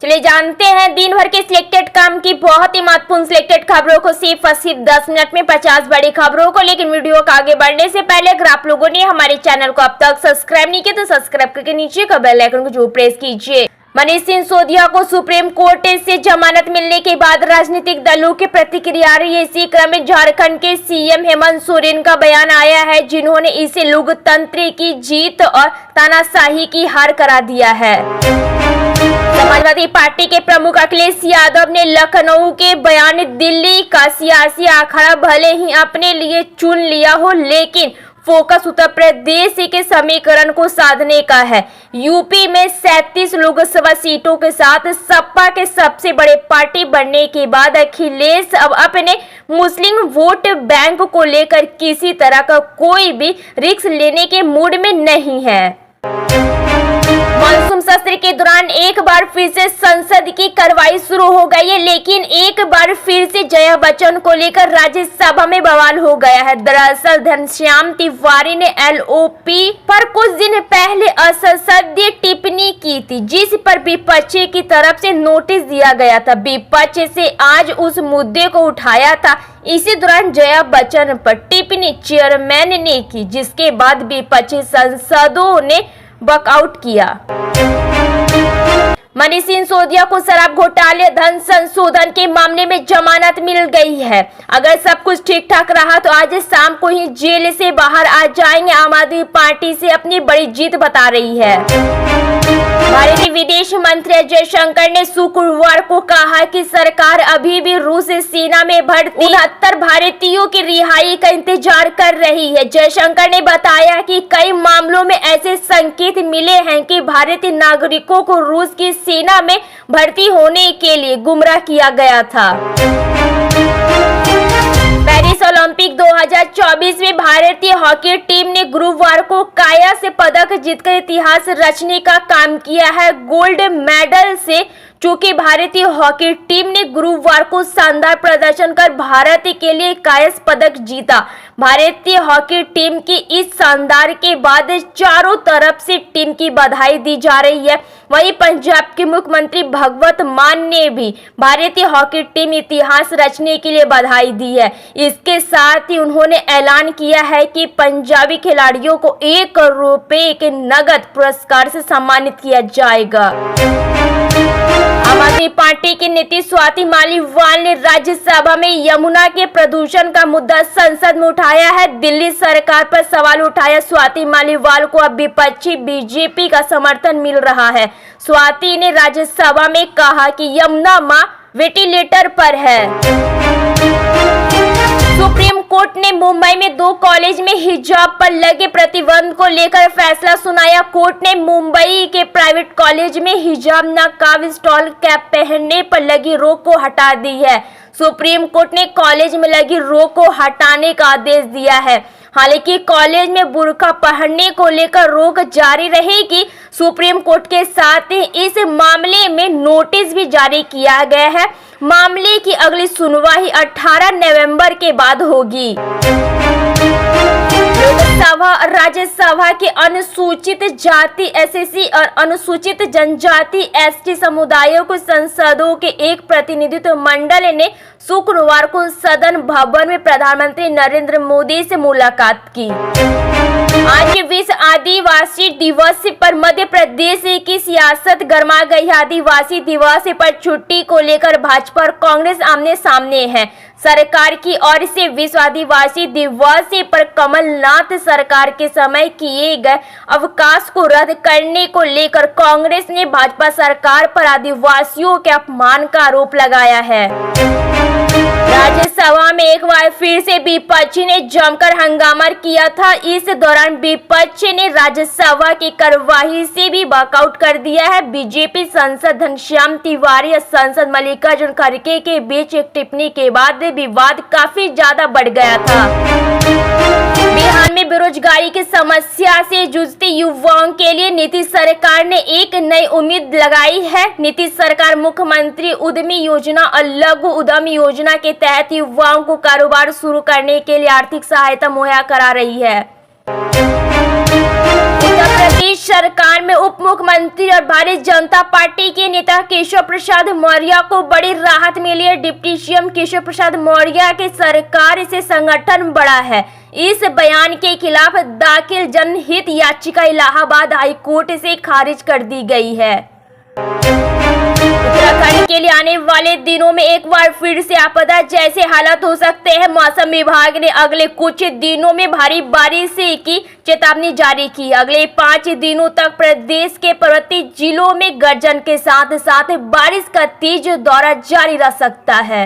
चलिए जानते हैं दिन भर के सिलेक्टेड काम की बहुत ही महत्वपूर्ण सिलेक्टेड खबरों को सिर्फ 10 मिनट में 50 बड़ी खबरों को। लेकिन वीडियो को आगे बढ़ने से पहले अगर आप लोगों ने हमारे चैनल को अब तक सब्सक्राइब नहीं किया तो सब्सक्राइब करके नीचे का बेल आइकन को जरूर प्रेस कीजिए। मनीष सिसोदिया को सुप्रीम कोर्ट से जमानत मिलने के बाद राजनीतिक दलों की प्रतिक्रिया रही है। इसी क्रम में झारखंड के सीएम हेमंत सोरेन का बयान आया है, जिन्होंने इसे लोकतंत्र की जीत और तानाशाही की हार करा दिया है। समाजवादी पार्टी के प्रमुख अखिलेश यादव ने लखनऊ के बयान दिल्ली का सियासी अखाड़ा भले ही अपने लिए चुन लिया हो, लेकिन फोकस उत्तर प्रदेश के समीकरण को साधने का है। यूपी में 37 लोकसभा सीटों के साथ सपा के सबसे बड़े पार्टी बनने के बाद अखिलेश अब अपने मुस्लिम वोट बैंक को लेकर किसी तरह का कोई भी रिस्क लेने के मूड में नहीं है। मानसून सत्र के दौरान एक बार फिर से संसद की कार्रवाई शुरू हो गई है, लेकिन एक बार फिर से जया बच्चन को लेकर राज्यसभा में बवाल हो गया है। दरअसल घनश्याम तिवारी ने एलओपी पर कुछ दिन पहले असंसदीय टिप्पणी की थी, जिस पर विपक्ष की तरफ से नोटिस दिया गया था। विपक्ष से आज उस मुद्दे को उठाया था। इसी दौरान जया बच्चन पर टिप्पणी चेयरमैन ने की, जिसके बाद विपक्षी सांसदों ने वॉकआउट किया। मनीष सिसोदिया को शराब घोटाले धन संशोधन के मामले में जमानत मिल गई है। अगर सब कुछ ठीक ठाक रहा तो आज शाम को ही जेल से बाहर आ जाएंगे। आम आदमी पार्टी से अपनी बड़ी जीत बता रही है। भारतीय विदेश मंत्री जयशंकर ने शुक्रवार को कहा कि सरकार अभी भी रूस सेना में भर्ती 69 भारतीयों की रिहाई का इंतजार कर रही है। जयशंकर ने बताया कि कई मामलों में ऐसे संकेत मिले हैं कि भारतीय नागरिकों को रूस की सेना में भर्ती होने के लिए गुमराह किया गया था। पेरिस ओलंपिक 2024 में भारतीय हॉकी टीम ने गुरुवार को काया से पदक जीतकर इतिहास रचने का काम किया है। गोल्ड मेडल से चूंकि भारतीय हॉकी टीम ने गुरुवार को शानदार प्रदर्शन कर भारत के लिए कांस्य पदक जीता। भारतीय हॉकी टीम की इस शानदार के बाद चारों तरफ से टीम की बधाई दी जा रही है। वहीं पंजाब के मुख्यमंत्री भगवंत मान ने भी भारतीय हॉकी टीम इतिहास रचने के लिए बधाई दी है। इसके साथ ही उन्होंने ऐलान किया है कि पंजाबी खिलाड़ियों को 1 करोड़ रुपए के नगद पुरस्कार से सम्मानित किया जाएगा। आम आदमी पार्टी के नेता स्वाति मालीवाल ने राज्यसभा में यमुना के प्रदूषण का मुद्दा संसद में उठाया है। दिल्ली सरकार पर सवाल उठाया स्वाति मालीवाल को अब विपक्षी बीजेपी का समर्थन मिल रहा है। स्वाति ने राज्यसभा में कहा कि यमुना मां वेंटिलेटर पर है। सुप्रीम कोर्ट ने मुंबई में 2 कॉलेज में हिजाब पर लगे प्रतिबंध को लेकर फैसला सुनाया। कोर्ट ने मुंबई के प्राइवेट कॉलेज में हिजाब, नकाब, स्टॉल कैप पहनने पर लगी रोक को हटा दी है। सुप्रीम कोर्ट ने कॉलेज में लगी रोक को हटाने का आदेश दिया है। हालांकि कॉलेज में बुर्का पहनने को लेकर रोक जारी रहेगी। सुप्रीम कोर्ट के साथ ही इस मामले में नोटिस भी जारी किया गया है। मामले की अगली सुनवाई 18 नवंबर के बाद होगी। लोकसभा और राज्यसभा के अनुसूचित जाति एससी और अनुसूचित जनजाति एसटी समुदायों को संसदों के एक प्रतिनिधित्व मंडल ने शुक्रवार को सदन भवन में प्रधानमंत्री नरेंद्र मोदी से मुलाकात की। आज विश्व आदिवासी दिवस पर मध्य प्रदेश की सियासत गरमा गई। आदिवासी दिवस पर छुट्टी को लेकर भाजपा और कांग्रेस आमने सामने है। सरकार की ओर से विश्व आदिवासी दिवस पर कमलनाथ सरकार के समय किए गए अवकाश को रद्द करने को लेकर कांग्रेस ने भाजपा सरकार पर आदिवासियों के अपमान का आरोप लगाया है। राज्यसभा में एक बार फिर से विपक्ष ने जमकर हंगामा किया था। इस दौरान विपक्ष ने राज्यसभा की कार्यवाही से भी वॉकआउट कर दिया है। बीजेपी सांसद घनश्याम तिवारी और सांसद मल्लिकार्जुन खड़गे के बीच एक टिप्पणी के बाद विवाद काफी ज्यादा बढ़ गया था। बिहार में बेरोजगारी की समस्या से जूझते युवाओं के लिए नीतीश सरकार ने एक नई उम्मीद लगाई है। नीतीश सरकार मुख्यमंत्री उद्यमी योजना और लघु उद्यम योजना के तहत युवाओं को कारोबार शुरू करने के लिए आर्थिक सहायता मुहैया करा रही है। उत्तर प्रदेश सरकार में उप मुख्यमंत्री और भारतीय जनता पार्टी के नेता केशव प्रसाद मौर्य को बड़ी राहत मिली है। डिप्टी सीएम केशव प्रसाद मौर्य के सरकार से संगठन बड़ा है। इस बयान के खिलाफ दाखिल जनहित याचिका इलाहाबाद हाईकोर्ट से खारिज कर दी गई है। उत्तराखंड के लिए आने वाले दिनों में एक बार फिर से आपदा जैसे हालात हो सकते हैं। मौसम विभाग ने अगले कुछ दिनों में भारी बारिश की चेतावनी जारी की। अगले 5 दिनों तक प्रदेश के पर्वतीय जिलों में गर्जन के साथ साथ बारिश का तेज दौर जारी रह सकता है।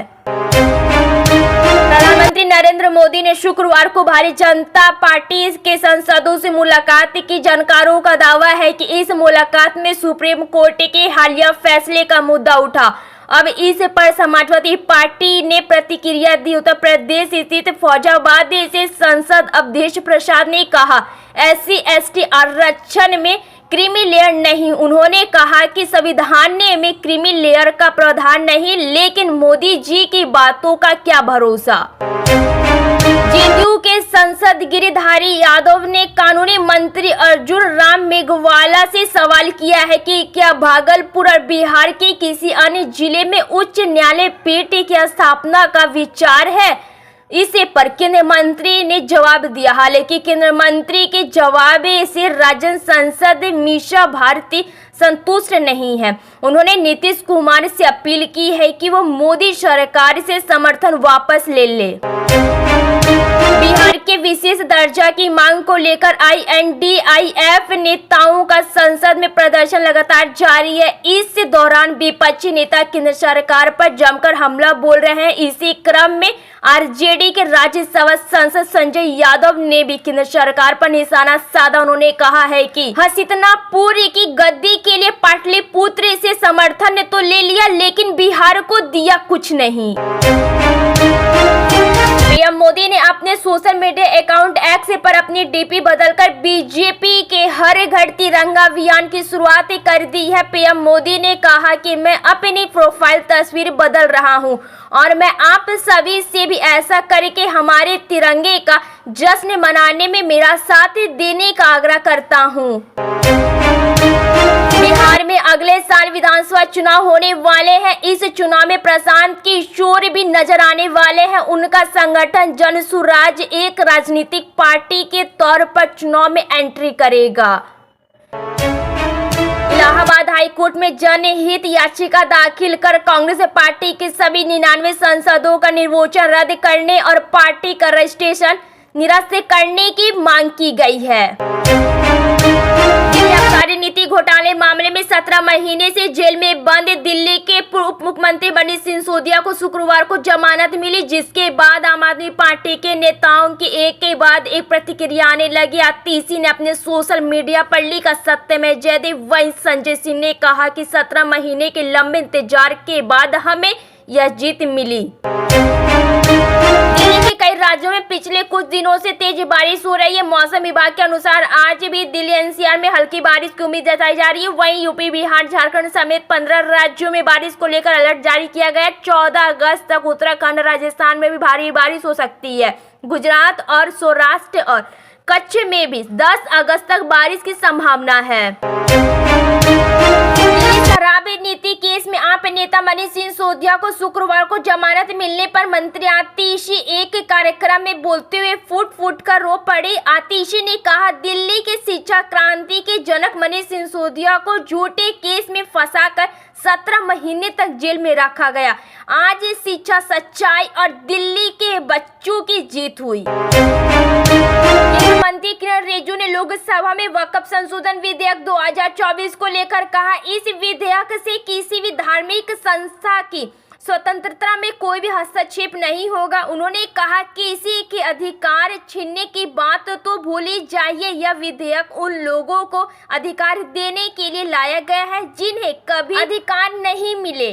प्रधानमंत्री नरेंद्र मोदी ने शुक्रवार को भारतीय जनता पार्टी के सांसदों से मुलाकात की। जानकारों का दावा है कि इस मुलाकात में सुप्रीम कोर्ट के हालिया फैसले का मुद्दा उठा। अब इस पर समाजवादी पार्टी ने प्रतिक्रिया दी। उत्तर प्रदेश स्थित फौजाबाद से सांसद अवधेश प्रसाद ने कहा, SC/ST आरक्षण में क्रीमी लेयर नहीं। उन्होंने कहा कि संविधान में क्रीमी लेयर का प्रावधान नहीं, लेकिन मोदी जी की बातों का क्या भरोसा। जेडीयू के सांसद गिरिधारी यादव ने कानूनी मंत्री अर्जुन राम मेघवाला से सवाल किया है कि क्या भागलपुर और बिहार के किसी अन्य जिले में उच्च न्यायालय पीठ की स्थापना का विचार है। इसे पर केंद्रीय मंत्री ने जवाब दिया। हालांकि केंद्रीय मंत्री के जवाब से राज्य सांसद मीसा भारती संतुष्ट नहीं है। उन्होंने नीतीश कुमार से अपील की है कि वो मोदी सरकार से समर्थन वापस ले ले। बिहार के विशेष दर्जा की मांग को लेकर INDIF नेताओं का संसद में प्रदर्शन लगातार जारी है। इस दौरान विपक्षी नेता केंद्र सरकार पर जमकर हमला बोल रहे हैं। इसी क्रम में RJD के राज्यसभा सांसद संजय यादव ने भी केंद्र सरकार पर निशाना साधा। उन्होंने कहा है कि हस्तिनापुर की गद्दी के लिए पाटलिपुत्र से समर्थन तो ले लिया, लेकिन बिहार को दिया कुछ नहीं। पीएम मोदी ने अपने सोशल मीडिया अकाउंट X पर अपनी DP बदलकर बीजेपी के हर घर तिरंगा अभियान की शुरुआत कर दी है। पीएम मोदी ने कहा कि मैं अपनी प्रोफाइल तस्वीर बदल रहा हूं और मैं आप सभी से भी ऐसा करके हमारे तिरंगे का जश्न मनाने में मेरा साथ देने का आग्रह करता हूं। बिहार में अगले साल विधानसभा चुनाव होने वाले हैं। इस चुनाव में प्रशांत किशोर भी नजर आने वाले हैं। उनका संगठन जन सुराज एक राजनीतिक पार्टी के तौर पर चुनाव में एंट्री करेगा। इलाहाबाद हाईकोर्ट में जनहित याचिका दाखिल कर कांग्रेस पार्टी के सभी 99 सांसदों का निर्वाचन रद्द करने और पार्टी का रजिस्ट्रेशन निरस्त करने की मांग की गई है। आबकारी नीति घोटाले मामले में 17 महीने से जेल में बंद दिल्ली के उप मुख्यमंत्री मनीष सिसोदिया को शुक्रवार को जमानत मिली, जिसके बाद आम आदमी पार्टी के नेताओं की एक के बाद एक प्रतिक्रिया आने लगी। आतिशी ने अपने सोशल मीडिया पर लिखा, सत्यमेव जयते। वहीं संजय सिंह ने कहा कि 17 महीने के लंबे इंतजार के बाद हमें यह जीत मिली। दिल्ली के कई राज्यों में पिछले कुछ दिनों से तेज बारिश हो रही है। मौसम विभाग के अनुसार आज भी दिल्ली NCR में हल्की बारिश की उम्मीद जताई जा रही है। वहीं यूपी, बिहार, झारखंड समेत 15 राज्यों में बारिश को लेकर अलर्ट जारी किया गया है। 14 अगस्त तक उत्तराखंड, राजस्थान में भी भारी बारिश हो सकती है। गुजरात और सौराष्ट्र और कच्छ में भी 10 अगस्त तक बारिश की संभावना है। शराब नीति केस में आप नेता मनीष सिसोदिया को शुक्रवार को जमानत मिलने पर मंत्री आतिशी एक कार्यक्रम में बोलते हुए फूट फूट कर रो पड़े। आतिशी ने कहा, दिल्ली की शिक्षा क्रांति के जनक मनीष सिसोदिया को झूठे केस में फंसाकर 17 महीने तक जेल में रखा गया। आज शिक्षा, सच्चाई और दिल्ली के बच्चों की जीत हुई। मंत्री किरण रिजिजू ने लोकसभा में वक्फ संशोधन विधेयक 2024 को लेकर कहा, इस विधेयक से किसी भी धार्मिक संस्था की स्वतंत्रता में कोई भी हस्तक्षेप नहीं होगा। उन्होंने कहा, किसी के अधिकार छीनने की बात तो भूली जाइए। यह विधेयक उन लोगों को अधिकार देने के लिए लाया गया है जिन्हें कभी अधिकार नहीं मिले।